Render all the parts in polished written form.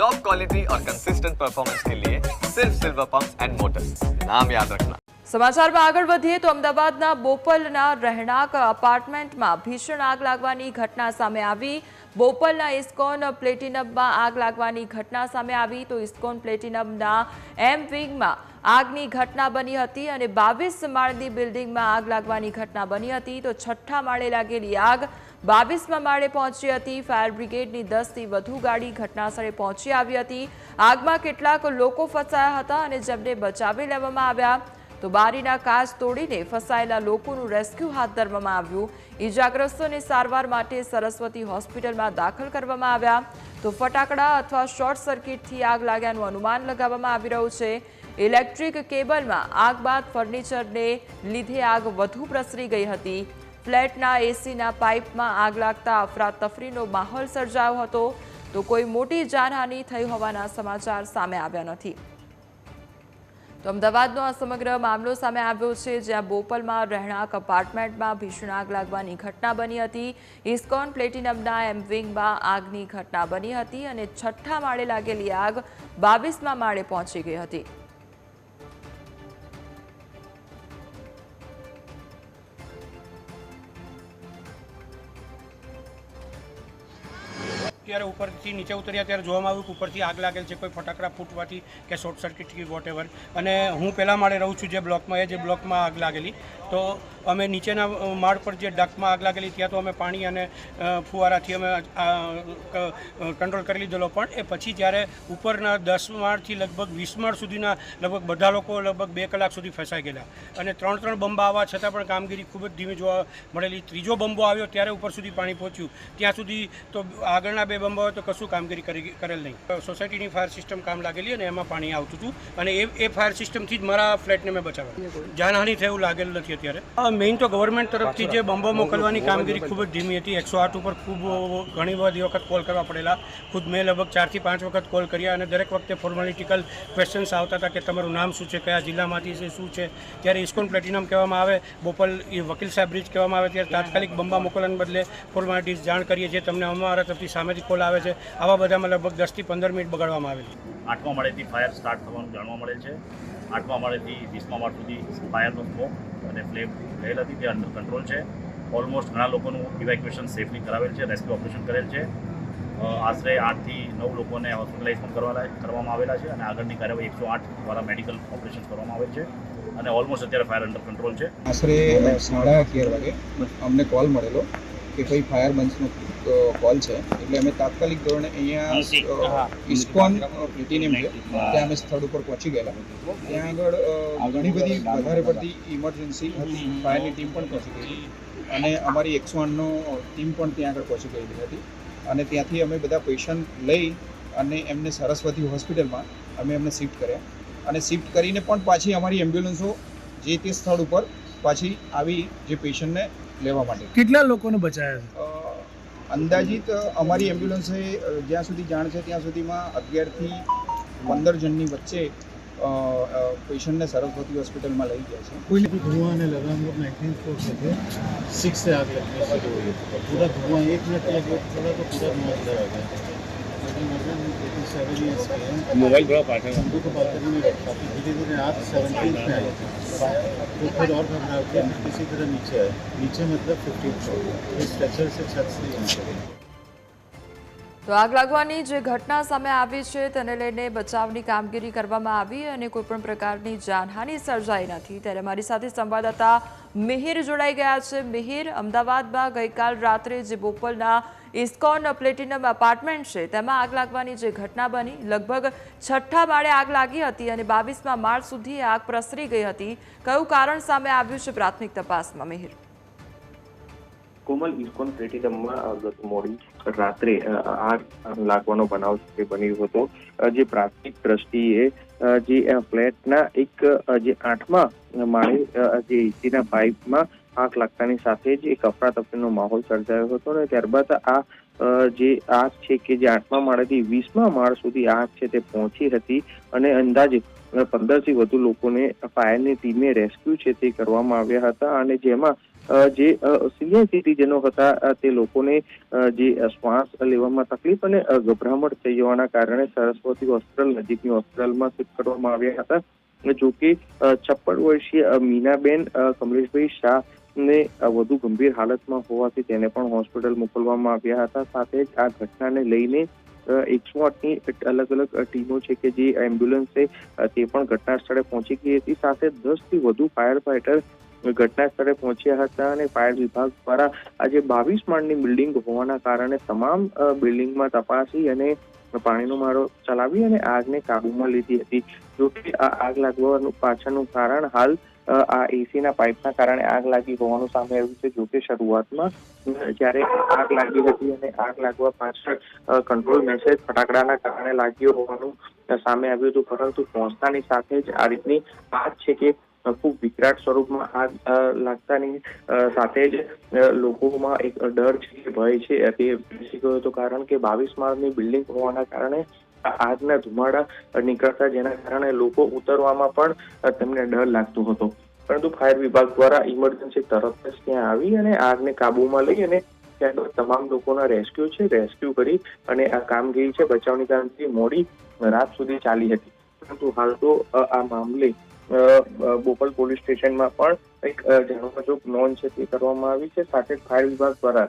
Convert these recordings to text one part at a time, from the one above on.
Top quality और consistent performance के लिए सिर्फ सिल्वर पंप्स एंड मोटर्स, नाम याद रखना। સમાચારમાં આગળ વધીએ તો અમદાવાદના બોપલના રહેણાંક અપાર્ટમેન્ટમાં ભીષણ આગ લાગવાની ઘટના સામે આવી। બોપલના ઇસ્કોન પ્લેટિનમમાં આગ લાગવાની ઘટના સામે આવી તો ઇસ્કોન પ્લેટિનમના એમ વિંગમાં આગની ઘટના બની હતી અને 22 માળની બિલ્ડિંગમાં આગ લાગવાની ઘટના બની હતી તો છઠ્ઠા માળે લાગેલી આગ 22મા માળે પહોંચી હતી। ફાયર બ્રિગેડની 10થી વધુ ગાડી ઘટનાસ્થળે પહોંચી આવી હતી। આગમાં કેટલાક લોકો ફસાયા હતા અને જેમને બચાવી લેવામાં આવ્યા તો બારીના કાચ તોડીને ફસાયેલા લોકોનું રેસ્ક્યુ હાથ ધરવામાં આવ્યું। ઈજાગ્રસ્તોને સારવાર માટે સરસ્વતી હોસ્પિટલમાં દાખલ કરવામાં આવ્યા તો ફટાકડા અથવા શોર્ટ સર્કિટથી આગ લાગ્યાનું અનુમાન લગાવવામાં આવી રહ્યું છે। ઇલેક્ટ્રિક કેબલમાં આગ બાદ ફર્નિચરને લીધે આગ વધુ પ્રસરી ગઈ હતી। ફ્લેટના એસીના પાઇપમાં આગ લાગતા અફરાતફરીનો માહોલ સર્જાયો હતો તો કોઈ મોટી જાનહાનિ થઈ હોવાના સમાચાર સામે આવ્યા નથી। તો અમદાવાદનો આ સમગ્ર મામલો સામે આવ્યો છે જ્યાં બોપલમાં રહેણાંક અપાર્ટમેન્ટમાં ભીષણ આગ લાગવાની ઘટના બની હતી। ઇસ્કોન પ્લેટિનમના એમ વિંગમાં આગની ઘટના બની હતી અને છઠ્ઠા માળે લાગેલી આગ 22મા માળે પહોંચી ગઈ હતી। ત્યારે ઉપરથી નીચે ઉતર્યા ત્યારે જોવામાં આવ્યું કે ઉપરથી આગ લાગેલ છે, કોઈ ફટાકડા ફૂટવાથી કે શોર્ટ સર્કિટથી વોટ એવર। અને હું પહેલા માળે રહું છું જે બ્લોકમાં આગ લાગેલી તો અમે નીચેના માળ પર જે ડકમાં આગ લાગેલી ત્યાં તો અમે પાણી અને ફુવારાથી અમે કંટ્રોલ કરી લીધેલો, પણ એ પછી જ્યારે ઉપરના 10 માળથી લગભગ 20 માળ સુધીના લગભગ બધા લોકો લગભગ 2 કલાક સુધી ફસાઈ ગયેલા અને 3 બંબા આવવા છતાં પણ કામગીરી ખૂબ જ ધીમી જોવા મળેલી। ત્રીજો બંબો આવ્યો ત્યારે ઉપર સુધી પાણી પહોંચ્યું, ત્યાં સુધી તો આગળના 2 બંબા હોય તો કશું કામગીરી કરેલ નહીં। સોસાયટીની ફાયર સિસ્ટમ કામ લાગેલી અને એમાં પાણી આવતું હતું અને એ ફાયર સિસ્ટમથી જ મારા ફ્લેટને મેં બચાવ્યા। જાનહાનિ થયું લાગેલું નથી અત્યારે। મેઇન તો ગવર્મેન્ટ તરફથી જે બંબો મોકલવાની કામગીરી ખૂબ જ ધીમી હતી। 108 ઉપર ખૂબ ઘણી બધી વખત કોલ કરવા પડેલા, ખુદ મેં લગભગ 4 થી 5 વખત કોલ કર્યા અને દરેક વખતે ફોર્માલિટિકલ ક્વેશ્ચન્સ આવતા હતા કે તમારું નામ શું છે, કયા જિલ્લામાંથી છે, શું છે। ત્યારે ઇસ્કોન પ્લેટિનમ કહેવામાં આવે, બોપલ એ વકીલ સાહેબ બ્રિજ કહેવામાં આવે ત્યારે તાત્કાલિક બંબા મોકલવાને બદલે ફોર્માલિટીઝ જાણ કરીએ છીએ, તમને અમારા તરફથી સામેથી કોલ આવે છે। આવા બધામાં લગભગ 10 થી 15 મિનિટ બગાડવામાં આવેલી। 8મા માળેથી ફાયર સ્ટાર્ટ થવાનું જાણવા મળે છે। 8મા માળેથી 20મા માળ સુધી ફાયરનો સ્મોક અને ફ્લેમ ગયેલ હતી, તે અંડર કંટ્રોલ છે। ઓલમોસ્ટ ઘણા લોકોનું ઇવેક્યુએશન સેફલી કરાવેલ છે, રેસ્ક્યુ ઓપરેશન કરેલ છે। આશરે 8 થી 9 લોકોને હોસ્પિટલાઇઝ પણ કરવામાં આવેલા છે અને આગળની કાર્યવાહી 108 દ્વારા મેડિકલ ઓપરેશન કરવામાં આવેલ છે અને ઓલમોસ્ટ અત્યારે ફાયર અંડર કંટ્રોલ છે। આશરે 11:30 વાગે અમને કોલ મળેલો કે કોઈ ફાયર બંચનો કોલ છે, એટલે અમે તાત્કાલિક ધોરણે અહીંયા ઇસ્કોન પ્લેટિનમ છે ત્યાં અમે સ્થળ ઉપર પહોંચી ગયેલા। ત્યાં આગળ ઘણી બધી વધારે પડતી ઇમરજન્સી હતી, ફાયરની ટીમ પણ પહોંચી ગયેલી અને અમારી 108નો ટીમ પણ ત્યાં આગળ પહોંચી ગયેલી હતી અને ત્યાંથી અમે બધા પેશન્ટ લઈ અને એમને સરસ્વતી હોસ્પિટલમાં અમે એમને શિફ્ટ કર્યા અને શિફ્ટ કરીને પણ પાછી અમારી એમ્બ્યુલન્સો જે તે સ્થળ ઉપર પાછી આવી જે પેશન્ટને લેવા માટે। કેટલા લોકોને બચાવ્યા? અંદાજિત અમારી એમ્બ્યુલન્સે જ્યાં સુધી જાણ છે ત્યાં સુધીમાં 11 થી 15 જણની વચ્ચે पेशेंट ने सरस्वती हॉस्पिटल में लई गया है। कोई धुआं आने लगा, हम लोग 19th फ्लोर से थे, 6 से आग लगने शुरू हुई, पूरा धुआं 1 मिनट लगे थोड़ा तो पूरा धुआं अंदर आ गया। लेकिन अगर 87 ईयर्स के हैं, मोबाइल बड़ा पार्ट है, हमको तो बालकनी में रखा था, धीरे धीरे आग 17th में आई तो फिर और घबरा के किसी तरह नीचे आए, नीचे मतलब 15th फ्लोर, इस स्ट्रक्चर से छत से नीचे। તો આગ લાગવાની જે ઘટના સામે આવી છે તેને લઈને બચાવની કામગીરી કરવામાં આવી અને કોઈપણ પ્રકારની જાનહાનિ સર્જાઈ નથી। ત્યારે મારી સાથે સંવાદદાતા મિહિર જોડાઈ ગયા છે। મિહિર, અમદાવાદમાં ગઈકાલ રાત્રે જે બોપલના ઇસ્કોન પ્લેટિનમ અપાર્ટમેન્ટ છે તેમાં આગ લાગવાની જે ઘટના બની, લગભગ છઠ્ઠા માળે આગ લાગી હતી અને 22મા માળ સુધી આગ પ્રસરી ગઈ હતી। કયું કારણ સામે આવ્યું છે પ્રાથમિક તપાસમાં, મિહિર? કોમલ, ઇસ્કોન પ્લેટિનમમાં ગત મોડી રાત્રે આગ લાગવાનો બનાવ બન્યો હતો। જે પ્રાથમિક દ્રષ્ટિએ જે ફ્લેટના એક જે 8મા માળે જે એસીના પાઇપમાં આગ લાગતાની સાથે જ એક અફરાતફરીનો માહોલ સર્જાયો હતો અને ત્યારબાદ આ જે આગ છે કે જે 8મા માળેથી 20મા માળ સુધી આગ છે તે પહોંચી હતી અને અંદાજે 15 થી વધુ લોકોને ફાયરની ટીમે રેસ્ક્યુ છે તે કરવામાં આવ્યા હતા અને જેમાં જે સિનિયર સિટીઝનો હતા તે લોકોને જે શ્વાસ લેવામાં તકલીફ અને ગભરામણ થઈ જવાના કારણે સરસ્વતી હોસ્પિટલ નજીકની હોસ્પિટલમાં શિફ્ટ કરવામાં આવ્યા હતા. જો કે 56 વર્ષીય મીનાબેન કમલેશભાઈ શાહ ને વધુ ગંભીર હાલતમાં હોવાથી તેને પણ હોસ્પિટલ મોકલવામાં આવ્યા હતા. સાથે જ આ ઘટનાને લઈને 108ની અલગ અલગ ટીમો છે કે જે એમ્બ્યુલન્સ છે તે પણ ઘટના સ્થળે પહોંચી ગઈ હતી. સાથે 10થી વધુ ફાયર ફાઈટર ઘટના સ્થળે પહોંચ્યા હતા અને ફાયર વિભાગ દ્વારા આજે 22 માળની બિલ્ડિંગ હોવાના કારણે તમામ બિલ્ડિંગમાં તપાસી અને પાણીનો મારો ચલાવી અને આગને કાબૂમાં લીધી હતી. જો કે આ આગ લાગવાનું પાછળનું કારણ હાલ આ એસીના પાઇપના કારણે આગ લાગી હોવાનું સામે આવ્યું છે. જો કે શરૂઆતમાં જ્યારે આગ લાગી હતી અને આગ લાગવા પાછળ કંટ્રોલ મેસેજ ફટાકડાના કારણે લાગ્યો હોવાનું સામે આવ્યું હતું, પરંતુ પહોંચતાની સાથે જ આ રીતની આગ છે કે ખૂબ વિકરાળ સ્વરૂપમાં આગ લાગતાની સાથે જ લોકોમાં એક ડર છે કે ભય છે તે બેસી ગયો હતો. કારણ કે 22 માળની બિલ્ડિંગ હોવાના કારણે આગના ધુમાડા નીકળતા જેના કારણે લોકો ઉતરવામાં પણ તેમને ડર લાગતો હતો. પરંતુ ફાયર વિભાગ દ્વારા ઇમરજન્સી તરત જ ત્યાં આવી અને આગને કાબૂમાં લઈ અને ત્યારબાદ તમામ લોકોના રેસ્ક્યુ કરી અને આ કામગીરી છે બચાવની કામગીરી મોડી રાત સુધી ચાલી હતી. પરંતુ હાલ તો આ મામલે બોપલ પોલીસ સ્ટેશનમાં પણ એક જાણવાજોગ નોંધ છે તે કરવામાં આવી છે. સાથે જ ફાયર વિભાગ દ્વારા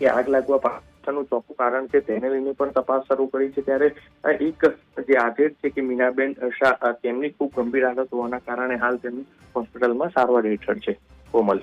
કે આગ લાગવા પાછળનું ચોખ્ખું કારણ છે તેને લઈને પણ તપાસ શરૂ કરી છે. ત્યારે એક જે આધેડ છે કે મીનાબેન શાહ તેમની ખૂબ ગંભીર હાલત હોવાના કારણે હાલ તેમની હોસ્પિટલમાં સારવાર હેઠળ છે. કોમલ.